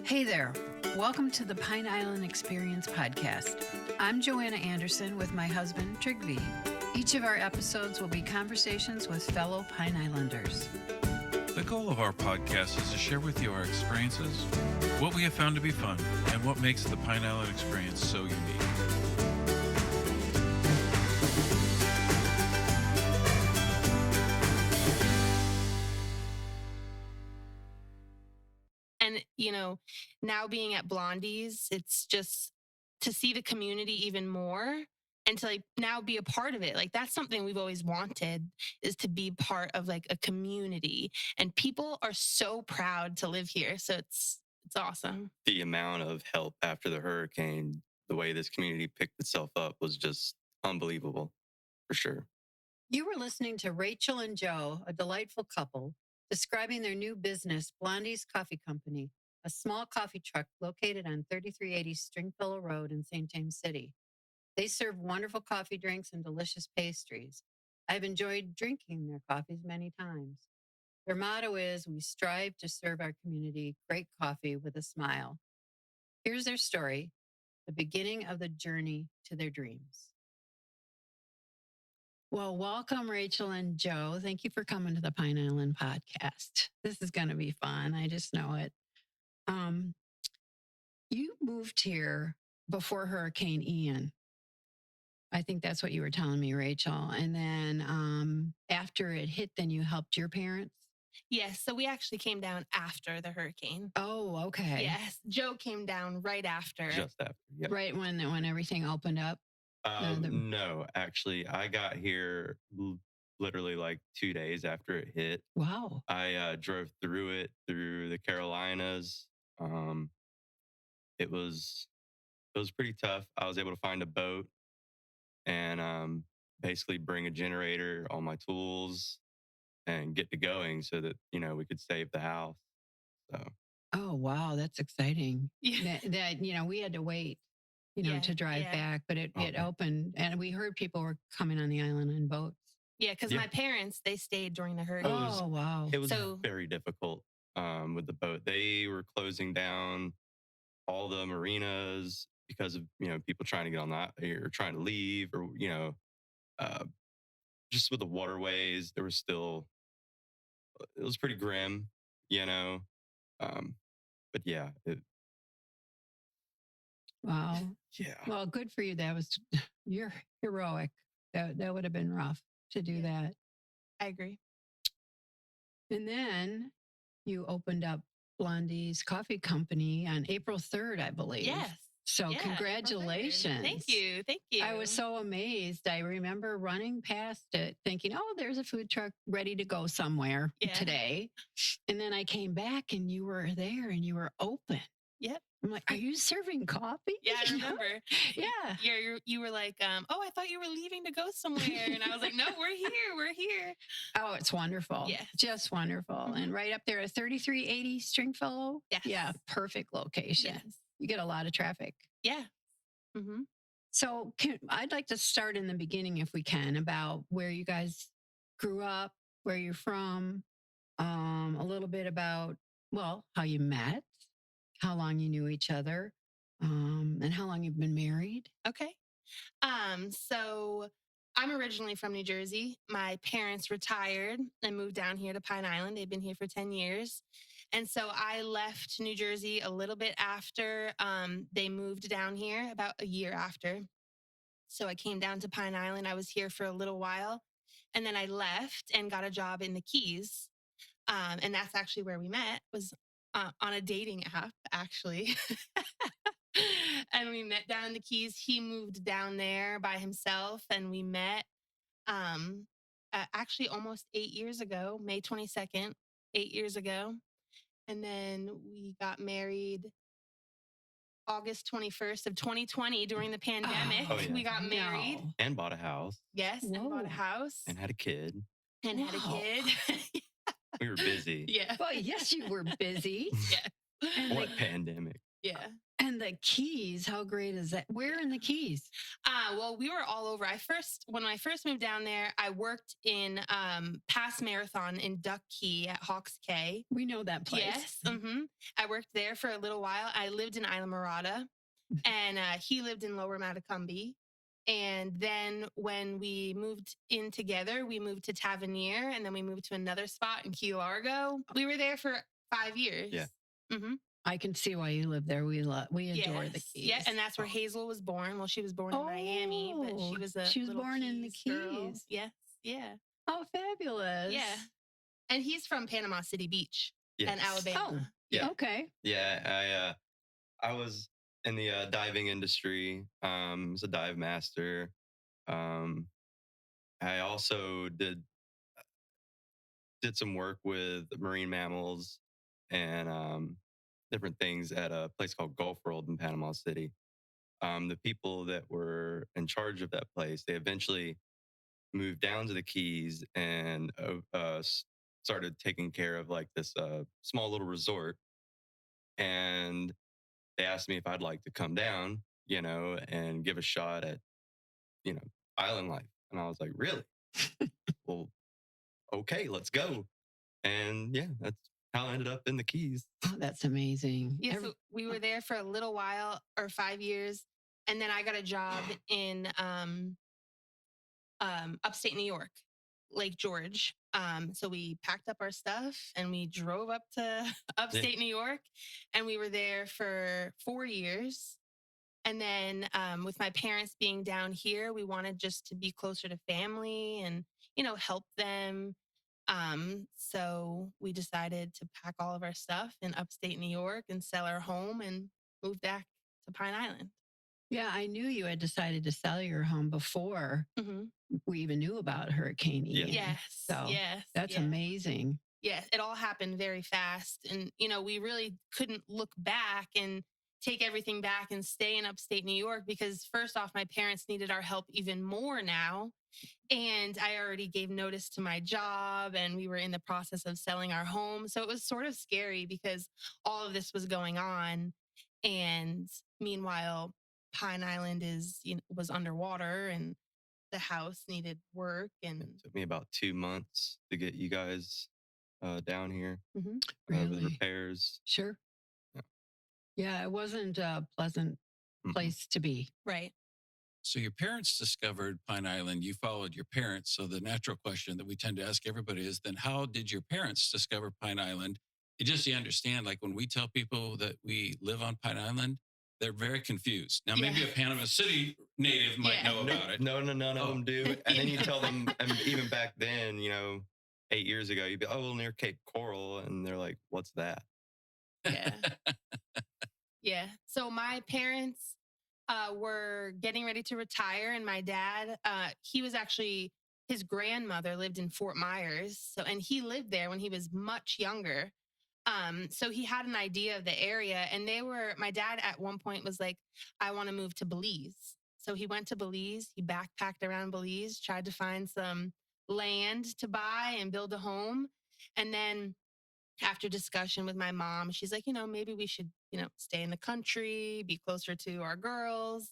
Hey there. Welcome to the Pine Island Experience podcast. I'm Joanna Anderson with my husband, Trygve. Each of our episodes will be conversations with fellow Pine Islanders. The goal of our podcast is to share with you our experiences, what we have found to be fun, and what makes the Pine Island experience so unique. And, now being at Blondies, it's just to see the community even more and to now be a part of it. That's something we've always wanted, is to be part of a community. And people are so proud to live here. So it's awesome. The amount of help after the hurricane, the way this community picked itself up was just unbelievable, for sure. You were listening to Rachel and Joe, a delightful couple, describing their new business, Blondies Coffee Company, a small coffee truck located on 3380 Stringfellow Road in St. James City. They serve wonderful coffee drinks and delicious pastries. I've enjoyed drinking their coffees many times. Their motto is, we strive to serve our community great coffee with a smile. Here's their story, the beginning of the journey to their dreams. Well, welcome, Rachel and Joe. Thank you for coming to the Pine Island podcast. This is going to be fun. I just know it. You moved here before Hurricane Ian. I think that's what you were telling me, Rachel. And then after it hit, then you helped your parents? Yes. So we actually came down after the hurricane. Oh, okay. Yes. Joe came down right after. Just after. Yep. Right when everything opened up? No, actually, I got here literally 2 days after it hit. Wow. I drove through the Carolinas. It was pretty tough. I was able to find a boat and basically bring a generator, all my tools, and get to going so that we could save the house. So. Oh wow, that's exciting. Yeah. That we had to wait. To drive back, but it opened, and we heard people were coming on the island on boats. Yeah, because my parents, they stayed during the hurricane. Oh, wow. It was very difficult with the boat. They were closing down all the marinas because of, people trying to get on that or trying to leave or, just with the waterways, there was still, it was pretty grim, but yeah. Wow. Yeah. Well, good for you. You're heroic. That would have been rough to do that. I agree. And then you opened up Blondie's Coffee Company on April 3rd, I believe. Yes. So congratulations. Thank you. I was so amazed. I remember running past it thinking, oh, there's a food truck ready to go somewhere today. And then I came back and you were there and you were open. Yep. I'm like, are you serving coffee? Yeah, I remember. Yeah. You were like, oh, I thought you were leaving to go somewhere. And I was like, no, we're here. Oh, it's wonderful. Yes. Just wonderful. Mm-hmm. And right up there at 3380 Stringfellow. Yes. Yeah, perfect location. Yes. You get a lot of traffic. Yeah. Mm-hmm. So I'd like to start in the beginning, if we can, about where you guys grew up, where you're from, a little bit about, how you met, how long you knew each other, and how long you've been married. Okay. So I'm originally from New Jersey. My parents retired and moved down here to Pine Island. They've been here for 10 years. And so I left New Jersey a little bit after they moved down here, about a year after. So I came down to Pine Island. I was here for a little while. And then I left and got a job in the Keys. And that's actually where we met, was on a dating app, actually. And we met down in the Keys. He moved down there by himself, and we met actually almost 8 years ago, May 22nd, 8 years ago. And then we got married August 21st of 2020 during the pandemic. Oh, yeah. We got married. No. And bought a house. Yes, and bought a house. And had a kid. And had a kid. We were busy. Yeah. Well, yes, you were busy. Yeah. And What pandemic? Yeah. And And the Keys, how great is that? Where in the Keys? Well, we were all over. When I first moved down there, I worked in Pass Marathon in Duck Key at Hawks Cay. We know that place. Yes. I worked there for a little while. I lived in Isla Morada, and he lived in Lower Matacumbi. And then when we moved in together, we moved to Tavernier, and then we moved to another spot in Key Largo. We were there for 5 years. Yeah. I can see why you live there. We adore the Keys. Yeah, and that's where Hazel was born. Well, she was born in Miami, but she was born in the girl. Keys. Yes, yeah. Oh, fabulous. Yeah. And he's from Panama City Beach and Alabama. Oh, yeah. Okay. Yeah, I was in the diving industry. Was a dive master. I also did some work with marine mammals and different things at a place called Gulf World in Panama City. The people that were in charge of that place, they eventually moved down to the Keys and started taking care of like this small little resort. And they asked me if I'd like to come down, and give a shot at, island life. And I was like, really? Well, okay, let's go. And yeah, that's how I ended up in the Keys. Oh, that's amazing. Yeah, so we were there for a little while, or 5 years, and then I got a job in upstate New York, Lake George. So we packed up our stuff and we drove up to upstate New York, and we were there for 4 years. And then with my parents being down here, we wanted just to be closer to family and, help them. So we decided to pack all of our stuff in upstate New York and sell our home and move back to Pine Island. Yeah, I knew you had decided to sell your home before we even knew about Hurricane Ian. Yes. So that's amazing. Yeah, it all happened very fast. And, we really couldn't look back and take everything back and stay in upstate New York because first off, my parents needed our help even more now. And I already gave notice to my job and we were in the process of selling our home. So it was sort of scary because all of this was going on. And meanwhile, Pine Island was underwater and the house needed work. And it took me about 2 months to get you guys down here Really? with repairs. Sure. Yeah, it wasn't a pleasant place to be. Right. So your parents discovered Pine Island. You followed your parents. So the natural question that we tend to ask everybody is then how did your parents discover Pine Island? And just so you understand, like when we tell people that we live on Pine Island, they're very confused. Now, maybe a Panama City native might know about it. No, none of them do. And then you tell them, and even back then, 8 years ago, you'd be, oh, well, near Cape Coral. And they're like, what's that? Yeah. Yeah. So my parents were getting ready to retire, and my dad, his grandmother lived in Fort Myers. And he lived there when he was much younger. So he had an idea of the area, and my dad at one point was like, I want to move to Belize. So he went to Belize, he backpacked around Belize, tried to find some land to buy and build a home. And then after discussion with my mom, she's like, maybe we should, stay in the country, be closer to our girls,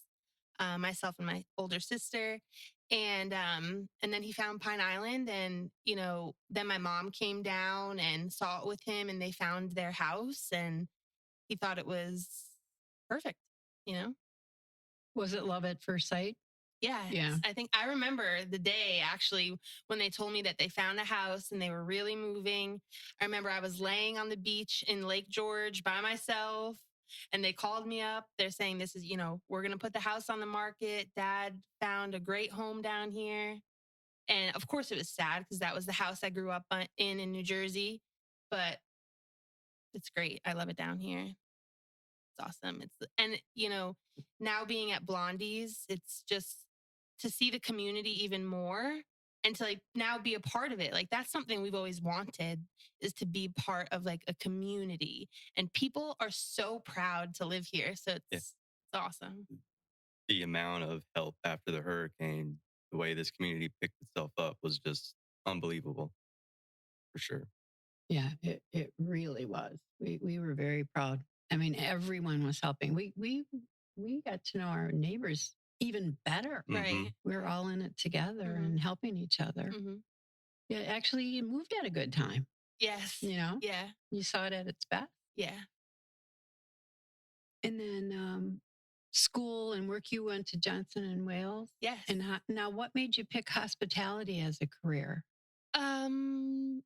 myself and my older sister. And then he found Pine Island, and, then my mom came down and saw it with him, and they found their house, and he thought it was perfect, Was it love at first sight? Yeah. I think I remember the day actually when they told me that they found a house and they were really moving. I remember I was laying on the beach in Lake George by myself, and they called me up. They're saying, this is, we're going to put the house on the market. Dad found a great home down here. And of course it was sad because that was the house I grew up in New Jersey, but it's great. I love it down here. It's awesome. Now being at Blondies, it's just to see the community even more and to now be a part of it. That's something we've always wanted, is to be part of a community, and people are so proud to live here. So it's awesome. The amount of help after the hurricane, the way this community picked itself up was just unbelievable, for sure. Yeah, it really was. We were very proud. I mean, everyone was helping. We got to know our neighbors even better. Right. We were all in it together and helping each other. Mm-hmm. Yeah, actually, you moved at a good time. Yes. You know, Yeah. you saw it at its best. Yeah. And then school and work, you went to Johnson and Wales. Yes. And now, what made you pick hospitality as a career?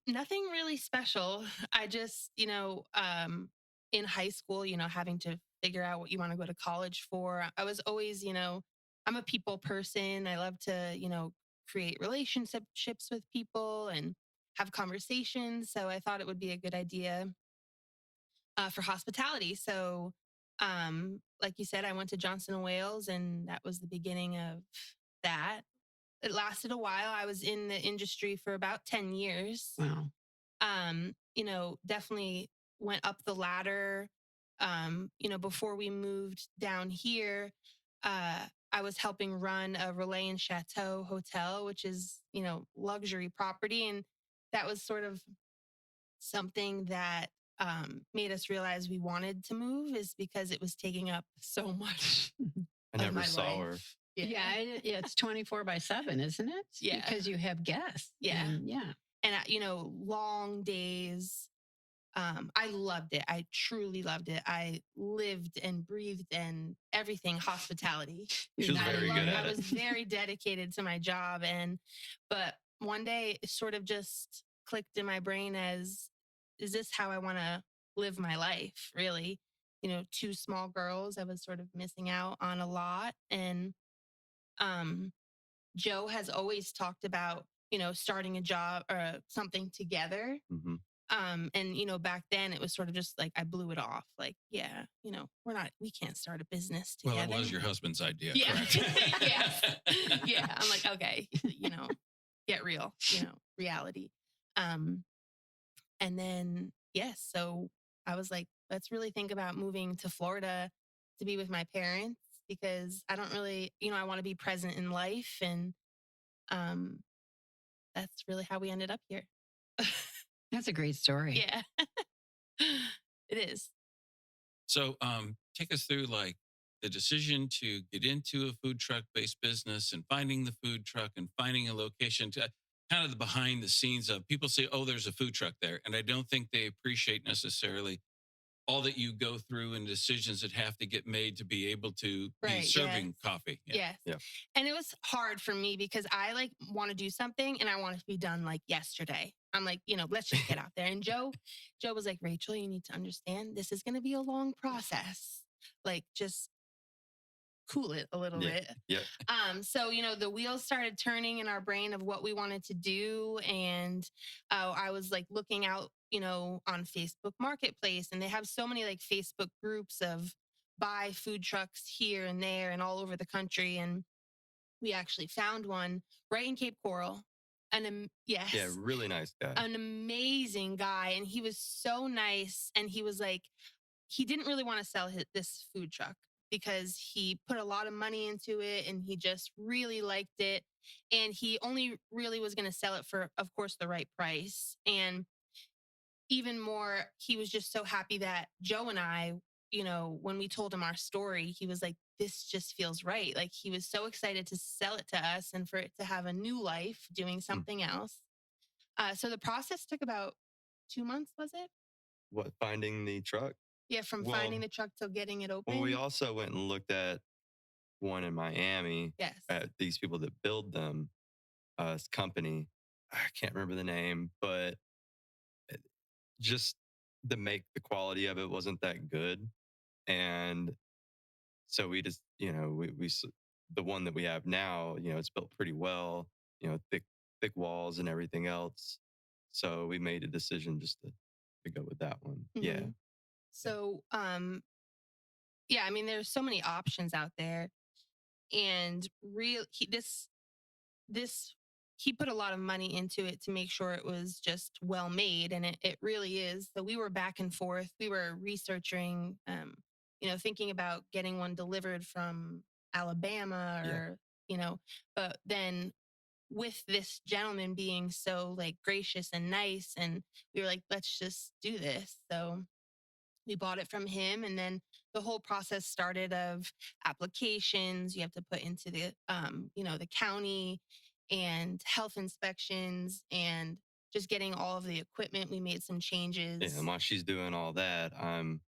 Nothing really special. I just, in high school, having to figure out what you want to go to college for. I was always, I'm a people person. I love to, create relationships with people and have conversations. So I thought it would be a good idea for hospitality. So, like you said, I went to Johnson and Wales, and that was the beginning of that. It lasted a while. I was in the industry for about 10 years. Wow. Definitely went up the ladder. Before we moved down here, I was helping run a Relais and Chateau hotel, which is, luxury property. And that was sort of something that made us realize we wanted to move, is because it was taking up so much. I of never my saw her. life. Yeah, it's 24/7, isn't it? Yeah. Because you have guests. Yeah. Yeah. And long days. I loved it. I truly loved it. I lived and breathed and everything hospitality. She was very good at I it. was very dedicated to my job. But one day it sort of just clicked in my brain as, is this how I want to live my life? Really? Two small girls. I was sort of missing out on a lot. And Joe has always talked about, starting a job or something together. Mm-hmm. And back then it was sort of just like, I blew it off. Like, yeah, we can't start a business together. Well, it was your husband's idea. Yeah. Correct? Yes. Yeah. I'm like, okay, get real, reality. And then, yes. So I was like, let's really think about moving to Florida to be with my parents, because I don't really, I want to be present in life. And that's really how we ended up here. That's a great story. Yeah. It is. So take us through like the decision to get into a food truck based business and finding the food truck and finding a location, to kind of the behind the scenes of people say, oh, there's a food truck there. And I don't think they appreciate necessarily all that you go through and decisions that have to get made to be able to be serving coffee. Yes. Yeah. And it was hard for me because I want to do something and I want it to be done like yesterday. I'm like, let's just get out there. And Joe was like, Rachel, you need to understand, this is going to be a long process. Like, just cool it a little bit. Yeah. So, the wheels started turning in our brain of what we wanted to do. And I was like looking out, on Facebook Marketplace, and they have so many like Facebook groups of buy food trucks here and there and all over the country. And we actually found one right in Cape Coral. And yes. Yeah, really nice guy. An amazing guy. And he was so nice. And he was like, he didn't really want to sell this food truck because he put a lot of money into it and he just really liked it. And he only really was going to sell it for, of course, the right price. And even more, he was just so happy that Joe and I, when we told him our story, he was like, this just feels right. Like, he was so excited to sell it to us and for it to have a new life doing something else. So the process took about 2 months, was it? What, finding the truck? Yeah, from finding the truck till getting it open. Well, we also went and looked at one in Miami. Yes. At these people that build them, this company. I can't remember the name, but just the quality of it wasn't that good. And so we just, we the one that we have now, it's built pretty well, thick walls and everything else. So we made a decision just to go with that one. Mm-hmm. Yeah. So, yeah, I mean, there's so many options out there, and he put a lot of money into it to make sure it was just well made, and it really is. So we were back and forth. We were researching, thinking about getting one delivered from Alabama or, but then with this gentleman being so like gracious and nice, and we were like, let's just do this. So We bought it from him, and then the whole process started of applications you have to put into the the county, and health inspections, and just getting all of the equipment. We made some changes. Yeah, and while she's doing all that, I'm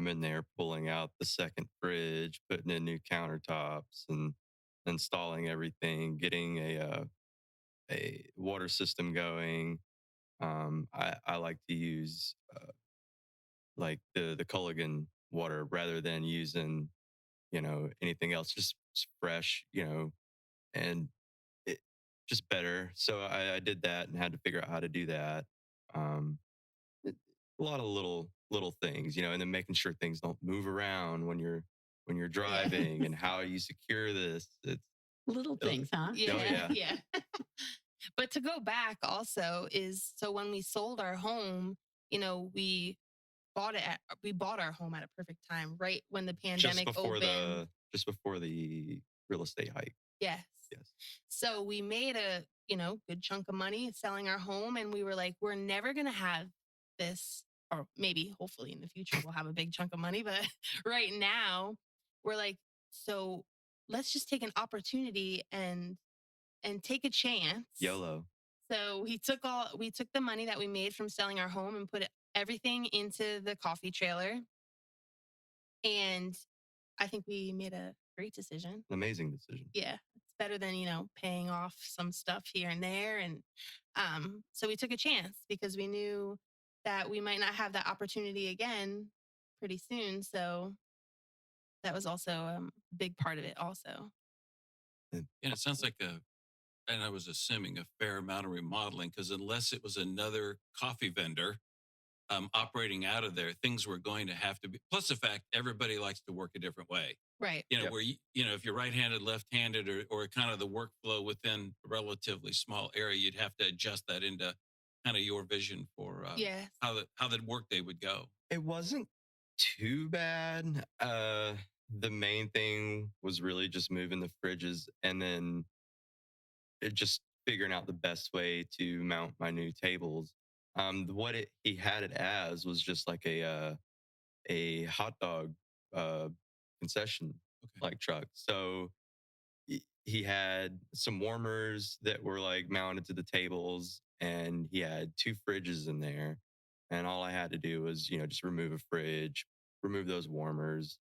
in there pulling out the second fridge, putting in new countertops, and installing everything, getting a water system going. I like to use like the Culligan water rather than using anything else, just fresh, and it just better. So I did that and had to figure out how to do that. Um, it- a lot of little things, and then making sure things don't move around when you're Yeah. driving, and how you secure this. Little things, huh? Yeah, Oh, yeah. yeah. But to go back also is, so when we sold our home, we we bought our home at a perfect time, right when the pandemic opened. Just before the real estate hike. Yes. Yes. So we made a, good chunk of money selling our home, and we were like, we're never going to have this, or maybe hopefully in the future we'll have a big chunk of money, but right now we're like, so let's just take an opportunity and take a chance. YOLO. So we took the money that we made from selling our home and put everything into the coffee trailer. And I think we made a great decision. An amazing decision. Yeah. It's better than, paying off some stuff here and there. And so we took a chance because we knew that we might not have that opportunity again pretty soon. So that was also a big part of it also. And it sounds like and I was assuming a fair amount of remodeling, because unless it was another coffee vendor operating out of there, things were going to have to be. Plus the fact everybody likes to work a different way. Right. Where if you're right-handed, left-handed, or kind of the workflow within a relatively small area, you'd have to adjust that into kind of your vision for Yes. how the workday would go. It wasn't too bad. The main thing was really just moving the fridges, and then just figuring out the best way to mount my new tables. He had it as was just like a hot dog concession like truck. So he had some warmers that were like mounted to the tables, and he had two fridges in there. And all I had to do was, just remove a fridge, remove those warmers.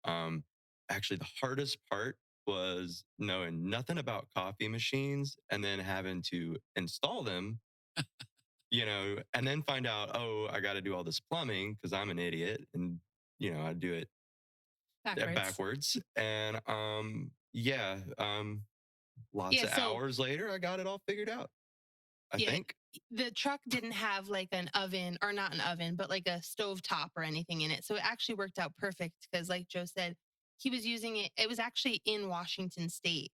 Um, Actually, the hardest part was knowing nothing about coffee machines and then having to install them, and then find out, oh, I got to do all this plumbing because I'm an idiot, and I do it backwards. And lots of hours later, I got it all figured out. I think the truck didn't have like an oven, or not an oven, but like a stove top or anything in it. So it actually worked out perfect because, like Joe said, he was using it. It was actually in Washington State.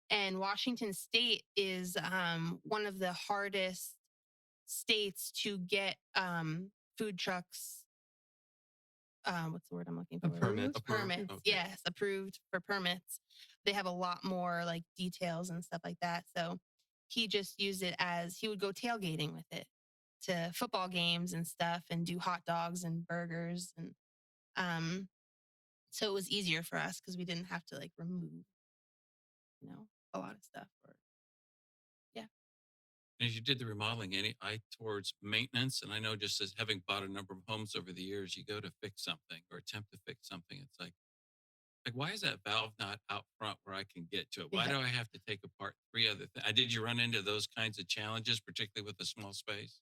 And Washington State is one of the hardest states to get food trucks. What's the word I'm looking for? Permits. Permits. Okay. Yes, approved for permits. They have a lot more like details and stuff like that. So he just used it as, he would go tailgating with it to football games and stuff, and do hot dogs and burgers. And so it was easier for us because we didn't have to like remove, a lot of stuff. As you did the remodeling, any eye towards maintenance? And I know, just as having bought a number of homes over the years, you go to fix something or attempt to fix something. It's like why is that valve not out front where I can get to it? Why do I have to take apart three other things? Did you run into those kinds of challenges, particularly with a small space?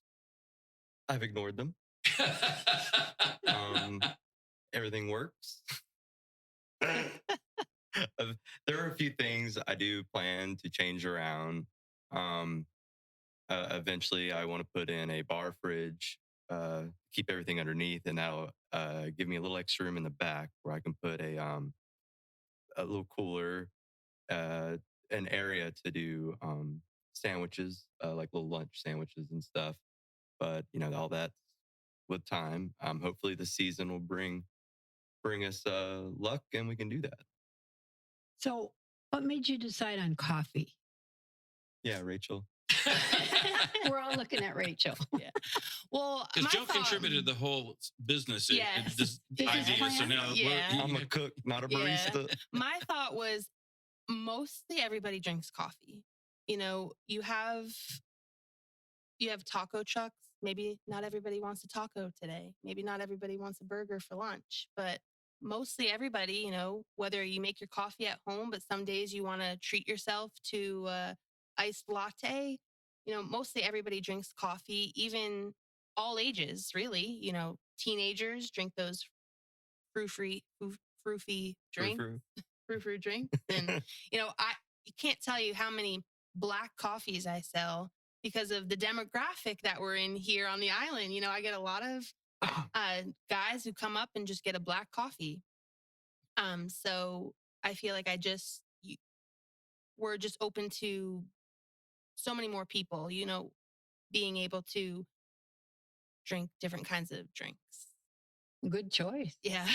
I've ignored them. Everything works. There are a few things I do plan to change around. Eventually, I want to put in a bar fridge, keep everything underneath, and that'll give me a little extra room in the back where I can put a little cooler, an area to do sandwiches, like little lunch sandwiches and stuff. But all that with time. Hopefully, the season will bring us luck, and we can do that. So, what made you decide on coffee? Yeah, Rachel. We're all looking at Rachel. Yeah. Well, Because my Joe thought, contributed the whole business, Yes. this Business idea. So plan? now Yeah. I'm a cook, not a Yeah. barista. My thought was mostly everybody drinks coffee. You know, you have taco trucks. Maybe not everybody wants a taco today. Maybe not everybody wants a burger for lunch, but mostly everybody, you know, whether you make your coffee at home, but some days you want to treat yourself to iced latte, you know, mostly everybody drinks coffee, even all ages, really. You know, teenagers drink those frou-free, froofy drinks, Frou-frou. frou-frou drinks. And, you know, you can't tell you how many black coffees I sell because of the demographic that we're in here on the island. You know, I get a lot of guys who come up and just get a black coffee. So I feel like we're just open to so many more people, you know, being able to drink different kinds of drinks. Good choice. Yeah.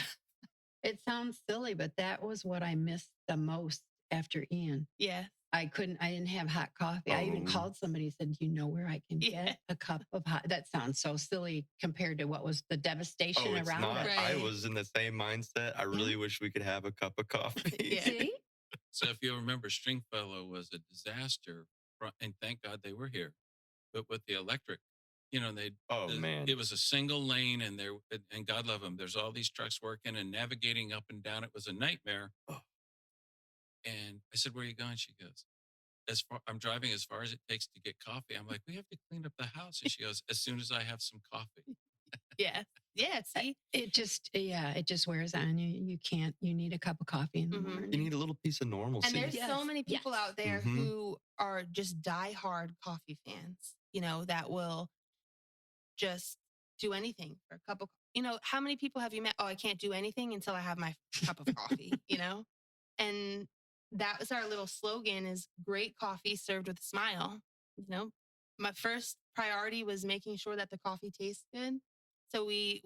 It sounds silly, but that was what I missed the most after Ian. Yeah. I didn't have hot coffee. I even Oh. called somebody and said, "Do you know where I can Yeah. get a cup of hot?" That sounds so silly compared to what was the devastation Oh, it's around not. it. Right. I was in the same mindset. I really wish we could have a cup of coffee. Yeah. See? So if you remember, Stringfellow was a disaster, and thank God they were here. But with the electric, you know, Oh, man. it was a single lane, and and God love them. There's all these trucks working and navigating up and down. It was a nightmare. Oh. And I said, "Where are you going?" She goes, I'm driving as far as it takes to get coffee. I'm like, "We have to clean up the house." And she goes, "As soon as I have some coffee." Yeah. Yeah. See? It just wears on you. You need a cup of coffee in the Mhm. morning. You need a little piece of normalcy. And there's so Yes, many people yes. out there Mhm. who are just diehard coffee fans, you know, that will just do anything for a cup of, you know, how many people have you met? Oh, I can't do anything until I have my cup of coffee, you know? And that was our little slogan, is great coffee served with a smile. You know, my first priority was making sure that the coffee tastes good. So we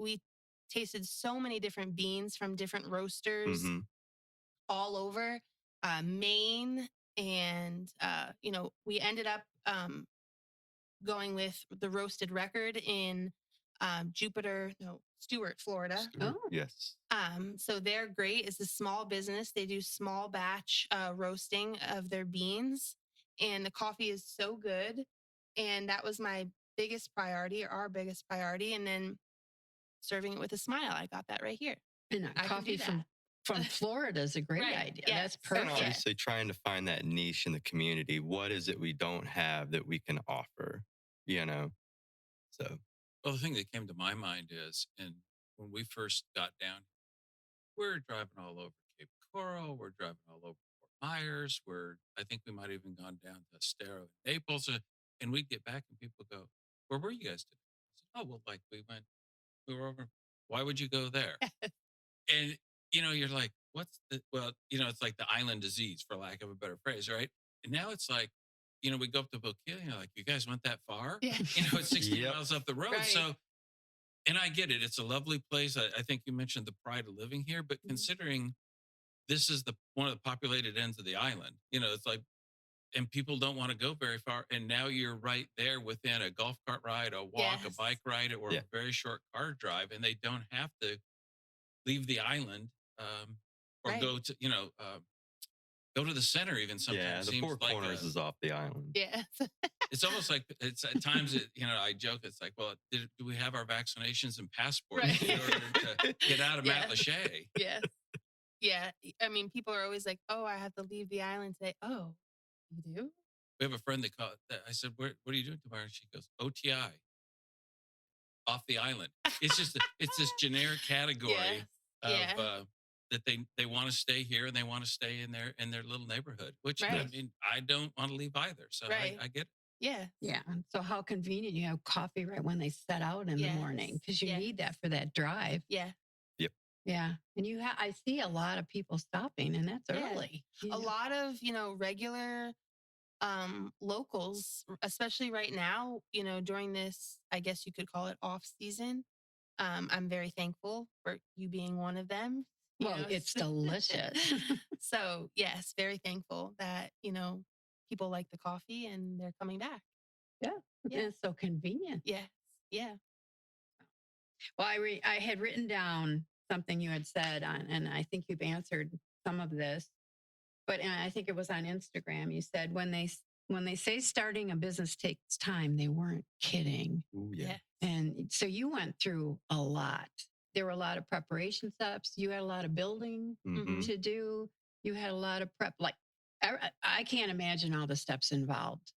tasted so many different beans from different roasters Mhm. all over Maine. And, you know, we ended up going with the roasted record in Stuart, Florida. Stuart, Oh. yes. So they're great. It's a small business. They do small batch roasting of their beans, and the coffee is so good. And that was my biggest priority, or our biggest priority. And then serving it with a smile. I got that right here. And I can coffee do from Florida is a great Right, idea. yes. That's And perfect. Yeah. obviously trying to find that niche in the community. What is it we don't have that we can offer? You know? So Well, the thing that came to my mind is, and when we first got down, we're driving all over Cape Coral, we're driving all over Fort Myers, I think we might have even gone down to Estero, Naples, and we'd get back and people go, "Where were you guys today?" I said, "Oh, well, like we were over." "Why would you go there?" And you know, you're like, well, you know, it's like the island disease, for lack of a better phrase, right? And now it's like, you know, we go up to Boquilla, and you're like, "You guys went that far?" Yeah. You know, it's 60 Yep. miles up the road. Right. So, and I get it. It's a lovely place. I think you mentioned the pride of living here, but Mhm. considering this is one of the populated ends of the island, you know, it's like, and people don't want to go very far. And now you're right there within a golf cart ride, a walk, a Yes. bike ride, or Yeah. a very short car drive, and they don't have to leave the island, or Right. go to, go to the center even sometimes. yeah, the seems Four like Corners is off the island. Yeah. it's almost like it's at times, I joke, it's like, well, do we have our vaccinations and passports Right. in order to get out of Yeah. Matlacha? Yes. Yeah. I mean, people are always like, oh, I have to leave the island today. Oh, you do? We have a friend that called. I said, what are you doing tomorrow? She goes, OTI, off the island. It's just, it's this generic category of, Yeah. that they want to stay here and they want to stay in their little neighborhood, which I Right. mean, I don't want to leave either. So Right. I get it. Yeah. Yeah. So how convenient you have coffee right when they set out in the morning, Yes, because you yes. need that for that drive. Yeah. Yeah. And I see a lot of people stopping, and that's Yeah. early. A lot of, regular locals, especially right now, during this, I guess you could call it off season. I'm very thankful for you being one of them. Well, it's delicious. So yes, very thankful that, people like the coffee and they're coming back. Yeah. Yeah. And it's so convenient. Yes. Yeah. Well, I had written down something you had said on, and I think you've answered some of this, but and I think it was on Instagram. You said when they say starting a business takes time, they weren't kidding. Ooh, yeah. Yes. And so you went through a lot. There were a lot of preparation steps. You had a lot of building Mhm. to do. You had a lot of prep. Like I can't imagine all the steps involved.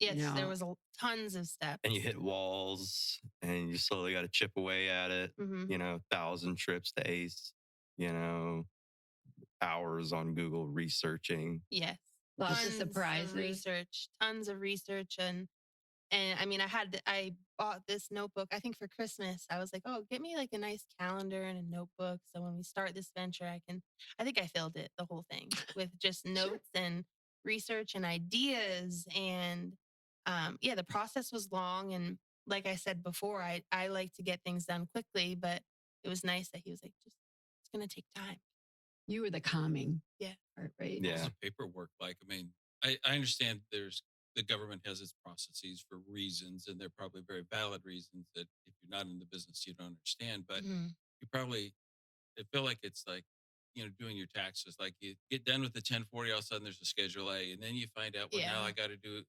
Yes, there know. was tons of steps. And you hit walls and you slowly got to chip away at it. Mhm. 1,000 trips to ACE, you know, hours on Google researching. Yes. Lots of Tons surprises. research, tons of research. And I mean, I bought this notebook, I think for Christmas. I was like, oh, get me like a nice calendar and a notebook. So when we start this venture, I think I filled it, the whole thing, with just notes and research and ideas. And yeah, the process was long. And like I said before, I like to get things done quickly, but it was nice that he was like, it's going to take time. You were the calming Yeah. part, right? Yeah. What's the paperwork like? I mean, I understand the government has its processes for reasons, and they're probably very valid reasons that if you're not in the business, you don't understand. But Mhm. you probably I feel like it's like, doing your taxes. Like you get done with the 1040, all of a sudden there's a Schedule A, and then you find out, well, now Yeah. I got to do,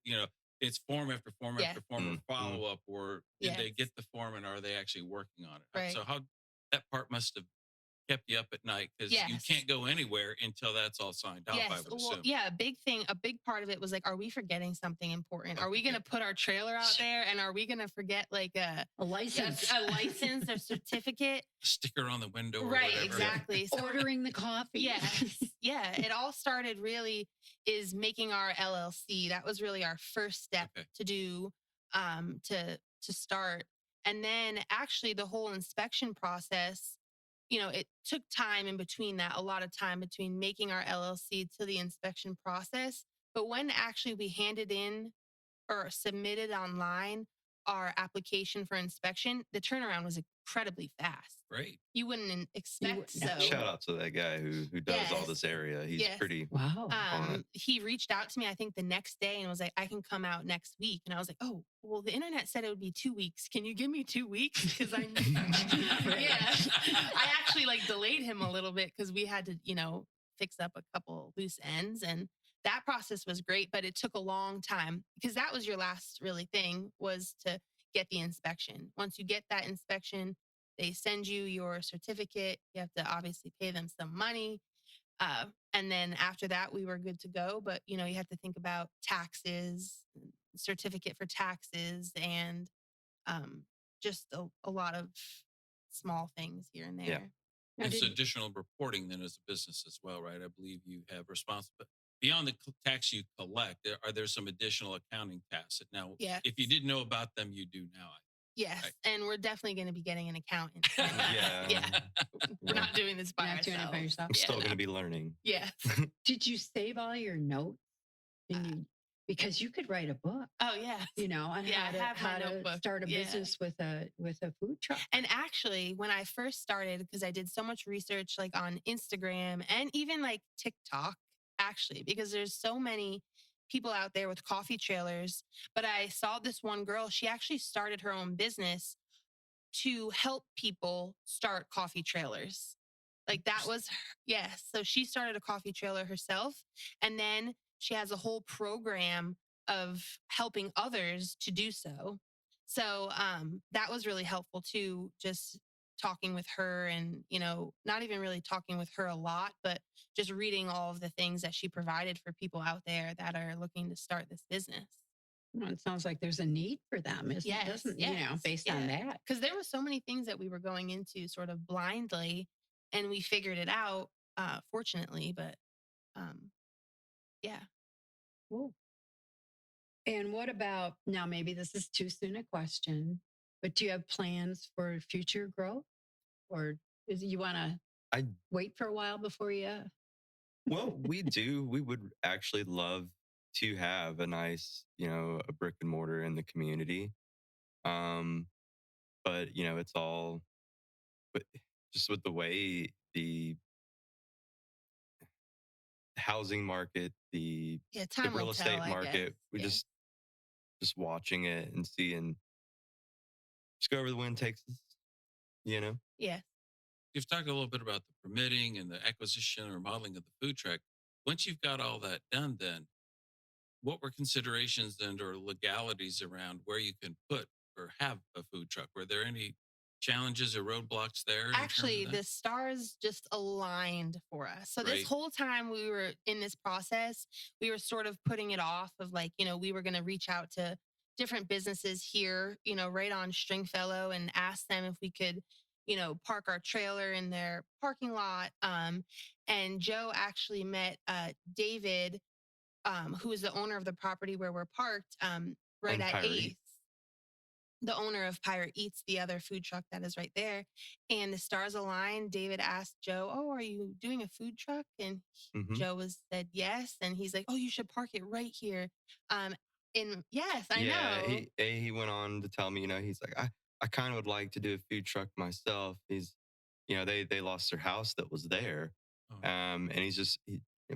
it's form after form Yeah. after form or Mhm. follow up, or did they Yes. get the form and are they actually working on it? Right. So how that part must have kept you up at night because you Yes. can't go anywhere until that's all signed off, I Yes. would Well, assume. yeah, a big part of it was like, are we forgetting something important? Are we Okay, going to good. put our trailer out there, and are we going to forget like A license. a license or certificate? Sticker on the window or Right, whatever. exactly. So, Ordering the coffee. yes. Yeah. It all started really is making our LLC. That was really our first step Okay. to do, to start. And then actually the whole inspection process, it took time in between that, a lot of time between making our LLC to the inspection process. But when actually we handed in or submitted online our application for inspection, the turnaround was incredibly fast. Great. You wouldn't expect so. Shout out to that guy who does all Yes. this area. He's Yes. pretty Wow. on it. He reached out to me, I think the next day, and was like, I can come out next week. And I was like, oh, well, the internet said it would be 2 weeks. Can you give me 2 weeks? Because I yeah. I actually like delayed him a little bit because we had to, fix up a couple loose ends. And that process was great, but it took a long time because that was your last really thing, was to get the inspection. Once you get that inspection, they send you your certificate. You have to obviously pay them some money. And then after that, we were good to go. But, you have to think about taxes, certificate for taxes, and just a lot of small things here and there. Yeah. Now, It's did- additional reporting then as a business as well, right? I believe you have responsibility beyond the tax you collect. Are there some additional accounting tasks that now, Yes. if you didn't know about them, you do now? Yes. Right. And we're definitely going to be getting an accountant. Yeah. Yeah. We're not doing this by You're not doing it ourselves. by yourself? I'm still Yeah. going to be learning. Yes. Did you save all your notes? Because you could write a book, Oh, yeah. on Yeah, I have my how to notebook. start a Yeah. business with a food truck. And actually, when I first started, because I did so much research like on Instagram and even like TikTok, actually, because there's so many people out there with coffee trailers. But I saw this one girl, she actually started her own business to help people start coffee trailers. Like that was, yes. So she started a coffee trailer herself. And then she has a whole program of helping others to do so. So that was really helpful too, just talking with her and, not even really talking with her a lot, but just reading all of the things that she provided for people out there that are looking to start this business. Well, it sounds like there's a need for them, Yes, doesn't yes, based on yeah. that. Because there were so many things that we were going into sort of blindly, and we figured it out, fortunately. But yeah. Cool. And what about now? Maybe this is too soon a question, but do you have plans for future growth, or you want to I wait for a while before you? Well, we do. We would actually love to have a nice, a brick and mortar in the community. But it's all, but just with the way the housing market, the Yeah, time real will estate tell, I market, guess. we Yeah. just just watching it and seeing just go where the wind takes us, you know? Yeah. You've talked a little bit about the permitting and the acquisition or modeling of the food truck. Once you've got all that done, then what were considerations and or legalities around where you can put or have a food truck? Were there any challenges or roadblocks there in terms Actually, of that? the stars just aligned for us. So this Great. whole time we were in this process, we were sort of putting it off of like, we were going to reach out to different businesses here, right on Stringfellow and ask them if we could, park our trailer in their parking lot. And Joe actually met David, who is the owner of the property where we're parked, right And at Pirate 8th. Eats. The owner of Pirate Eats, the other food truck that is right there. And the stars aligned. David asked Joe, "Oh, are you doing a food truck?" And Mhm. Joe said yes. And he's like, "Oh, you should park it right here." Um, and yes, I Yeah, know. he went on to tell me, he's like, I kind of would like to do a food truck myself. He's, they lost their house that was there, Oh, and he's just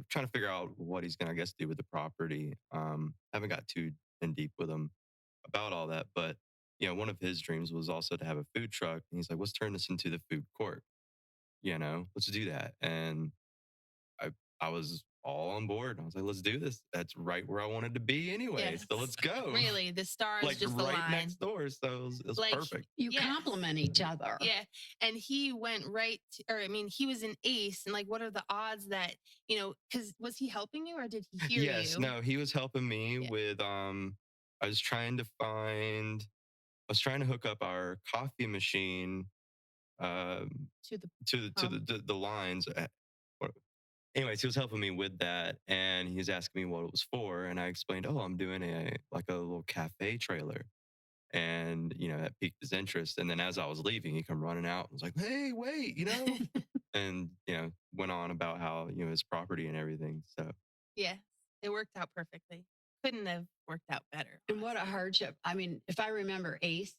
trying to figure out what he's gonna, I guess, do with the property. Haven't got too in deep with him about all that, but one of his dreams was also to have a food truck, and he's like, let's turn this into the food court. Let's do that, and I I was all on board. I was like, let's do this. That's right where I wanted to be anyway. Yes. So let's go. Really, the stars Like just right aligned. next door. So it was Like, perfect. You Yes. complement each other. Yeah. And he went he was an ace. And like, what are the odds that, because was he helping you or did he hear Yes, you? no, he was helping me Yeah. with I was trying to hook up our coffee machine To the to the lines. Anyways, he was helping me with that, and he was asking me what it was for, and I explained, "Oh, I'm doing a little cafe trailer," and that piqued his interest. And then as I was leaving, he come running out and was like, "Hey, wait, and went on about how his property and everything. So Yeah, it worked out perfectly. Couldn't have worked out better. And what a honestly. hardship. I mean, if I remember Ace,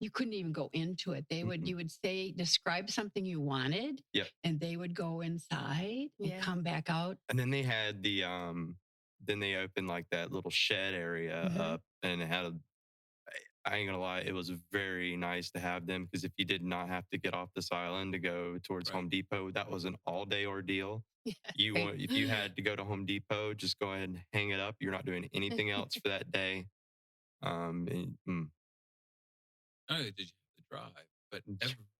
you couldn't even go into it. You would say, describe something you wanted. Yep. And they would go inside and Yeah. come back out. and then they had then they opened like that little shed area Mhm. up, and it had I ain't gonna lie, it was very nice to have them, because if you did not have to get off this island to go towards Right. Home Depot, that was an all day ordeal. Yeah. If you had to go to Home Depot, just go ahead and hang it up. You're not doing anything else for that day. not only did you have to drive, but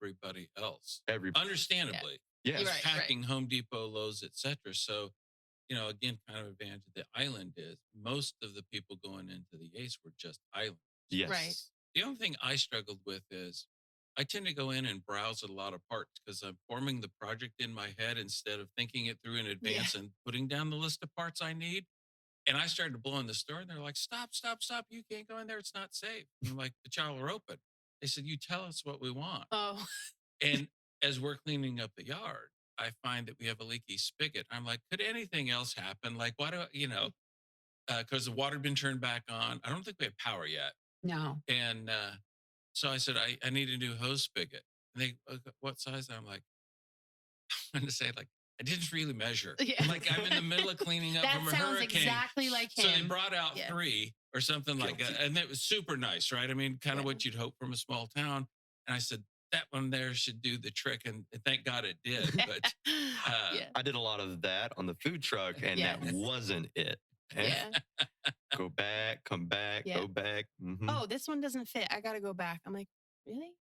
everybody else, Every understandably, yes, You're was right. packing Home Depot, Lowe's, etc. So, again, kind of advantage of the island is most of the people going into the Ace were just island. yes, Right. The only thing I struggled with is I tend to go in and browse at a lot of parts because I'm forming the project in my head instead of thinking it through in advance and putting down the list of parts I need. And I started blowing the store, and they're like, "Stop, stop, stop. You can't go in there. It's not safe." And I'm like, "The y'all are open." They said, "You tell us what we want." Oh, And as we're cleaning up the yard, I find that we have a leaky spigot. I'm like, could anything else happen? Like, why because the water had been turned back on. I don't think we have power yet. No. And so I said, I need a new hose spigot. And they, "Okay, what size?" I'm like, I'm going to say, like, I didn't really measure. Yeah. Like, I'm in the middle of cleaning up that from a sounds hurricane. exactly like So they him. brought out Yeah. 3 or something like that. And it was super nice, right? I mean, kind of Yeah. what you'd hope from a small town. And I said, that one there should do the trick. And thank God it did. But Yeah. I did a lot of that on the food truck, and Yes. that wasn't it. Yeah. Go back, come back, Yeah. go back. Mhm. Oh, this one doesn't fit. I got to go back. I'm like, really?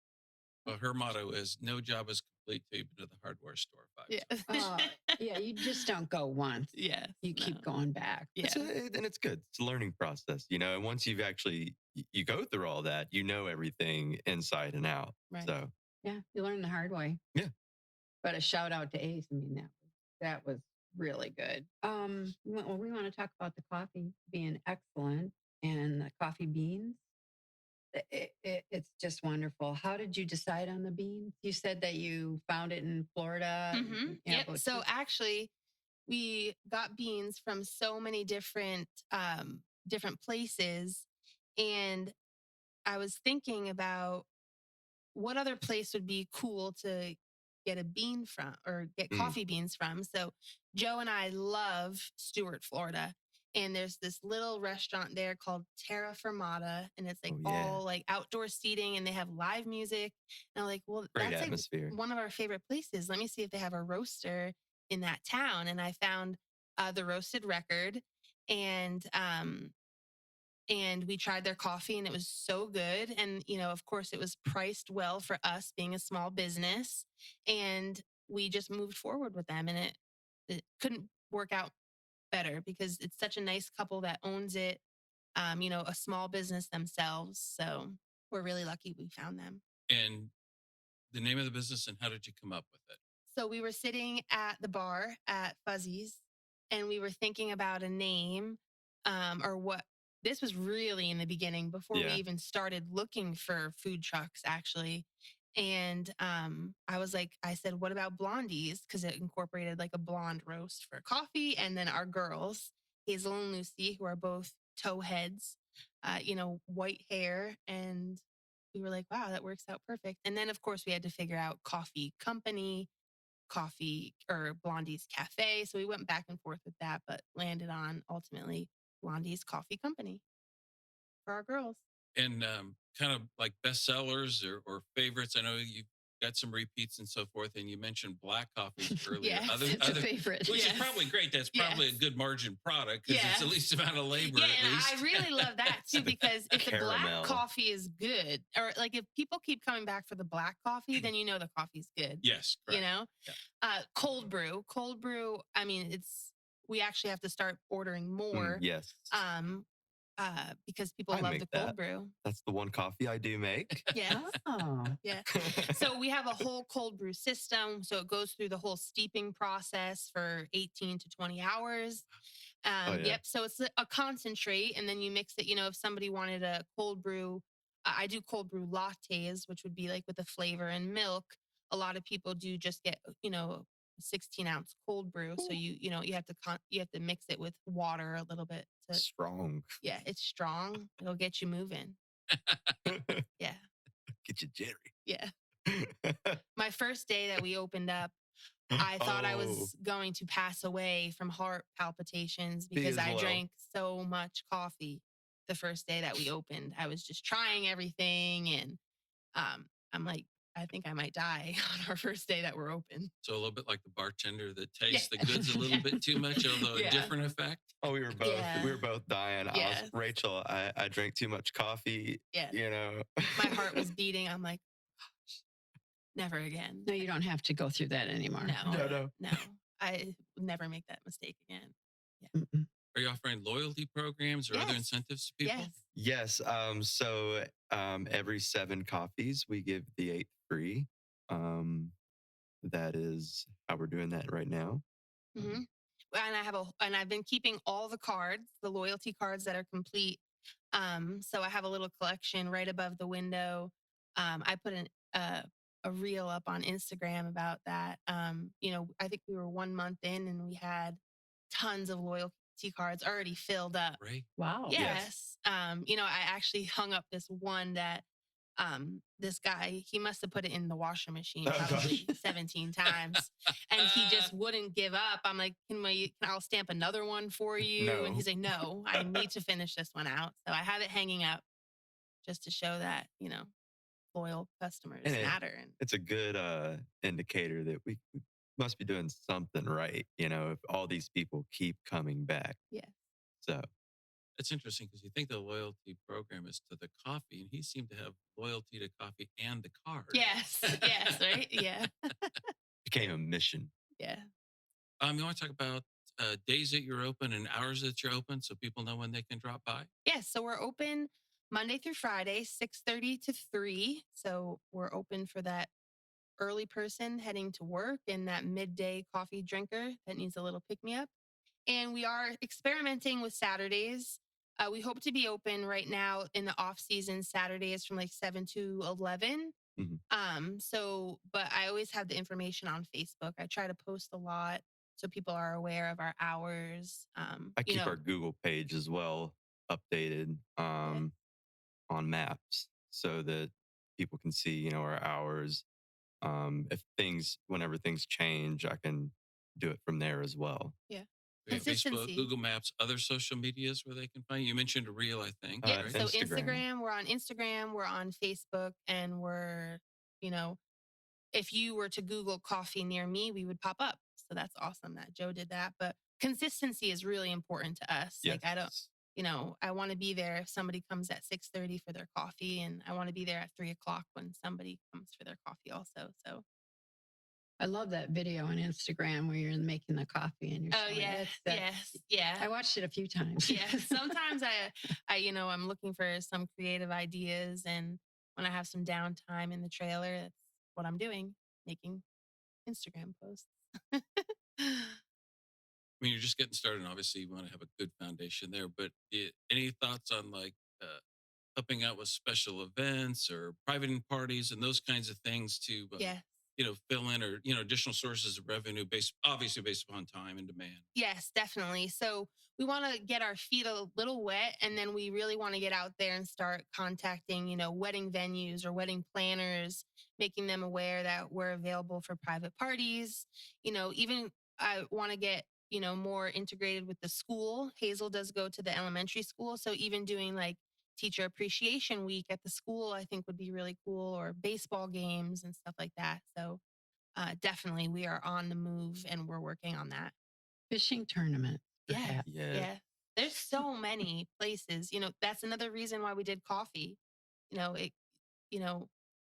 well, her motto is no job is complete till you've been to the hardware store 5 Yeah. times. Yeah, you just don't go once. Yeah. You keep going back. Yeah. And it's good. It's a learning process, and once you've actually you go through all that, everything inside and out. Right. So Yeah, you learn the hard way. Yeah. But a shout out to Ace. I mean, that was really good. We want to talk about the coffee being excellent and the coffee beans. It's just wonderful. How did you decide on the beans? You said that you found it in Florida. Mhm. Yeah, Yep. but So actually, we got beans from so many different places, and I was thinking about what other place would be cool to get a bean from or get Mm. coffee beans from. So Joe and I love Stewart, Florida. And there's this little restaurant there called Terra Firmata, and it's like Oh, yeah. all like outdoor seating, and they have live music. And I'm like, well, Great that's like atmosphere. one of our favorite places. Let me see if they have a roaster in that town. And I found the Roasted Record, and we tried their coffee, and it was so good. And of course, it was priced well for us being a small business, and we just moved forward with them, and it couldn't work out better because it's such a nice couple that owns it, a small business themselves. So we're really lucky we found them. And the name of the business, and how did you come up with it? So we were sitting at the bar at Fuzzy's, and we were thinking about a name, or what. This was really in the beginning before we Yeah. even started looking for food trucks, actually. And I said, what about Blondies? Because it incorporated like a blonde roast for coffee. And then our girls, Hazel and Lucy, who are both toe heads, white hair. And we were like, wow, that works out perfect. And then, of course, we had to figure out coffee company, coffee or Blondie's Cafe. So we went back and forth with that, but landed on ultimately Blondie's Coffee Company for our girls. And kind of like bestsellers or favorites. I know you've got some repeats and so forth, and you mentioned black coffees earlier. Yes, It's a favorite. Which Yes. is probably great. That's probably Yes. a good margin product because it's the Yes. least amount of labor. Yeah, at and least. I really love that too, because if the black Caramel. coffee is good, or like if people keep coming back for the black coffee, then the coffee's good. Yes, correct. Yeah. Cold brew. I mean, we actually have to start ordering more. Yes. Because people I love make the cold that. brew. That's the one coffee I do make. Yeah. Oh, Yeah. So we have a whole cold brew system. So it goes through the whole steeping process for 18 to 20 hours. yeah. Yep. So it's a concentrate, and then you mix it. If somebody wanted a cold brew, I do cold brew lattes, which would be like with the flavor and milk. A lot of people do just get, a 16-ounce cold brew. So you have to mix it with water a little bit. Strong. Yeah, it's strong. It'll get you moving. Yeah. Get you jittery. Yeah. My first day that we opened up, I thought I Oh. was going to pass away from heart palpitations Me because as I well. drank so much coffee the first day that we opened. I was just trying everything, and I'm like, I think I might die on our first day that we're open. So a little bit like the bartender that tastes Yeah. the goods a little bit too much, although Yeah. a different effect. Oh, we were both dying. Yes. Rachel, I drank too much coffee. Yeah. My My heart was beating. I'm like, gosh, never again. no, you don't have to go through that anymore. No. I would never make that mistake again. Mm-mm. Are you offering loyalty programs or other Yes. incentives to people? Yes. Yes. So every 7 coffees, we give the 8th free. That is how we're doing that right now. Mm-hmm. And I've been keeping all the cards, the loyalty cards that are complete. So I have a little collection right above the window. I put a reel up on Instagram about that. I think we were 1 month in, and we had tons of loyalty cards already filled up. Right. Wow. Yes. I actually hung up this one that this guy, he must have put it in the washer machine probably 17 times, and he just wouldn't give up. I'm like, I'll stamp another one for you. No. And he's like, no, I need to finish this one out. So I have it hanging up just to show that, loyal customers matter. And it's a good indicator that we must be doing something right, if all these people keep coming back. Yeah. So It's interesting because you think the loyalty program is to the coffee, and he seemed to have loyalty to coffee and the card. yes, right? Yeah. became a mission. Yeah. You want to talk about days that you're open and hours that you're open so people know when they can drop by? Yes. So we're open Monday through Friday, 6:30 to 3. So we're open for that early person heading to work and that midday coffee drinker that needs a little pick-me-up. And we are experimenting with Saturdays. We hope to be open right now in the off season Saturdays from like 7 to 11. But I always have the information on Facebook. I try to post a lot so people are aware of our hours. I keep our Google page as well updated on maps so that people can see, our hours. Whenever things change, I can do it from there as well. Yeah. We have Facebook, Consistency. Google Maps, other social medias where they can find you. You mentioned a reel, I think, Yeah. right? So Instagram. we're on Instagram, we're on Facebook, and we're, you know, if you were to Google coffee near me, we would pop up. So that's awesome that Joe did that. But consistency is really important to us. Yes. Like I want to be there if somebody comes at 6:30 for their coffee, and I want to be there at 3 o'clock when somebody comes for their coffee also. So I love that video on Instagram where you're making the coffee and you're showing it. yes, yeah. I watched it a few times. Yeah. Sometimes I'm looking for some creative ideas, and when I have some downtime in the trailer, that's what I'm doing, making Instagram posts. I mean, you're just getting started. And obviously, you want to have a good foundation there. But any thoughts on like helping out with special events or private parties and those kinds of things to, Yes. fill in or additional sources of revenue obviously based upon time and demand. Yes, definitely. So we want to get our feet a little wet, and then we really want to get out there and start contacting, wedding venues or wedding planners, making them aware that we're available for private parties. Even I want to get, more integrated with the school. Hazel does go to the elementary school. So even doing like teacher appreciation week at the school, I think would be really cool, or baseball games and stuff like that. So definitely we are on the move and we're working on that. Fishing tournament. Yeah. perhaps. Yeah. Yeah. There's so many places. That's another reason why we did coffee. It,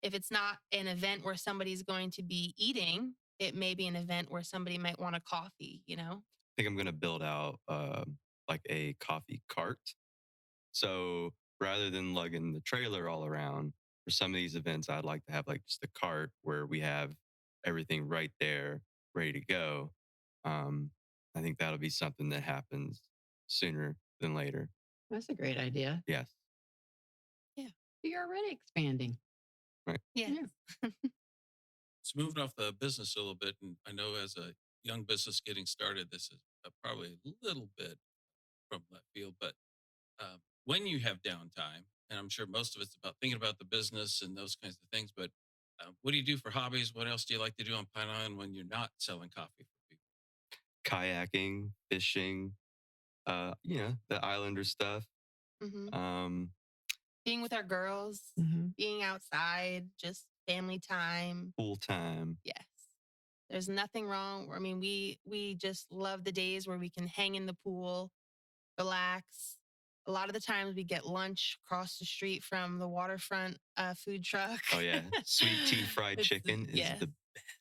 if it's not an event where somebody's going to be eating, it may be an event where somebody might want a coffee. I think I'm going to build out like a coffee cart. So rather than lugging the trailer all around for some of these events, I'd like to have like just a cart where we have everything right there ready to go. I think that'll be something that happens sooner than later. That's a great idea. Yes. You're already expanding. Right. Yeah. So moving off the business a little bit, and I know as a young business getting started, this is probably a little bit from left field, but when you have downtime, and I'm sure most of it's about thinking about the business and those kinds of things, but what do you do for hobbies? What else do you like to do on Pine Island when you're not selling coffee for people? Kayaking, fishing, the Islander stuff. hmm Being with our girls, being outside, just family time. Pool time. Yes. There's nothing wrong. I mean, we just love the days where we can hang in the pool, relax. A lot of the times we get lunch across the street from the waterfront food truck. Oh yeah, sweet tea fried chicken is yes. the best.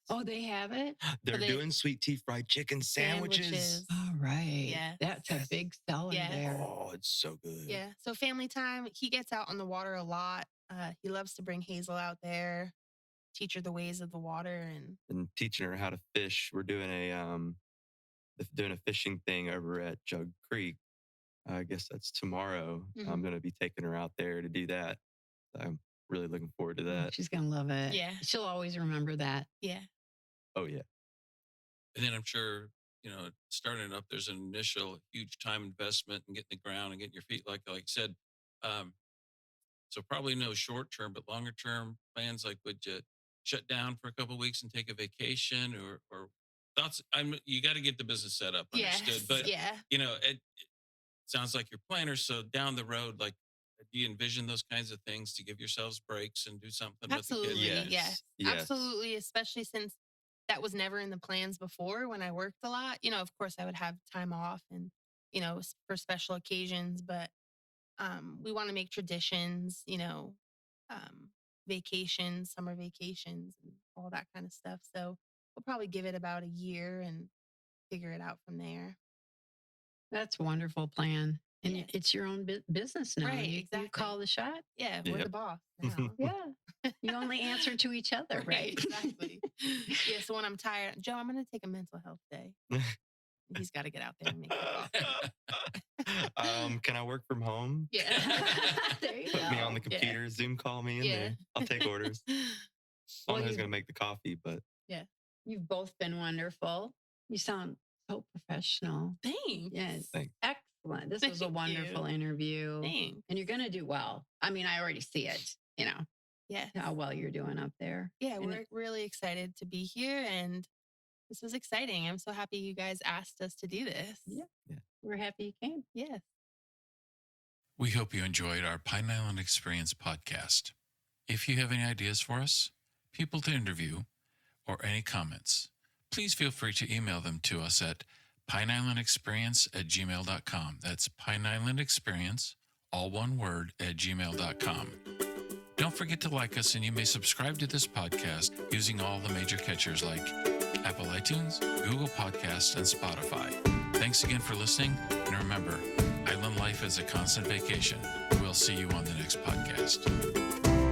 Oh, they have it? They're doing sweet tea fried chicken sandwiches. All right. Yes. That's a big seller there. Oh, it's so good. Yeah. So family time. He gets out on the water a lot. He loves to bring Hazel out there, teach her the ways of the water, and teaching her how to fish. We're doing a fishing thing over at Jug Creek. I guess that's tomorrow. I'm going to be taking her out there to do that. I'm really looking forward to that. She's going to love it. Yeah. She'll always remember that. Yeah. Oh, yeah. And then I'm sure, starting it up, there's an initial huge time investment in getting the ground and getting your feet, like you said. So probably no short term, but longer term plans, like would you shut down for a couple of weeks and take a vacation or thoughts? You got to get the business set up, understood. But, it sounds like you're planners. So down the road, like, do you envision those kinds of things to give yourselves breaks and do something Absolutely, with the kids? yes. Absolutely, especially since that was never in the plans before when I worked a lot. Of course I would have time off and, for special occasions, but we want to make traditions, vacations, summer vacations, and all that kind of stuff. So we'll probably give it about a year and figure it out from there. That's a wonderful plan. And it's your own business now. Right, You call the shot. Yeah, we're the boss now. Yeah. You only answer to each other, right? Exactly. Yeah, so when I'm tired, Joe, I'm going to take a mental health day. He's got to get out there and make the coffee. Can I work from home? Yeah. There you Put go. me on the computer, Zoom call me in there. I'll take orders. I'm who's going to make the coffee, but You've both been wonderful. You sound so professional. Thanks. Yes. Thanks. Excellent. This was a wonderful interview. Thanks. And you're going to do well. I mean, I already see it, Yes. how well you're doing up there. Yeah, And we're really excited to be here, and This was exciting. I'm so happy you guys asked us to do this. Yeah. We're happy you came. Yes. We hope you enjoyed our Pine Island Experience podcast. If you have any ideas for us, people to interview, or any comments, please feel free to email them to us at pineislandexperience@gmail.com. That's pineislandexperience, all one word, @gmail.com. Don't forget to like us, and you may subscribe to this podcast using all the major catchers like Apple iTunes, Google Podcasts, and Spotify. Thanks again for listening, and remember, island life is a constant vacation. We'll see you on the next podcast.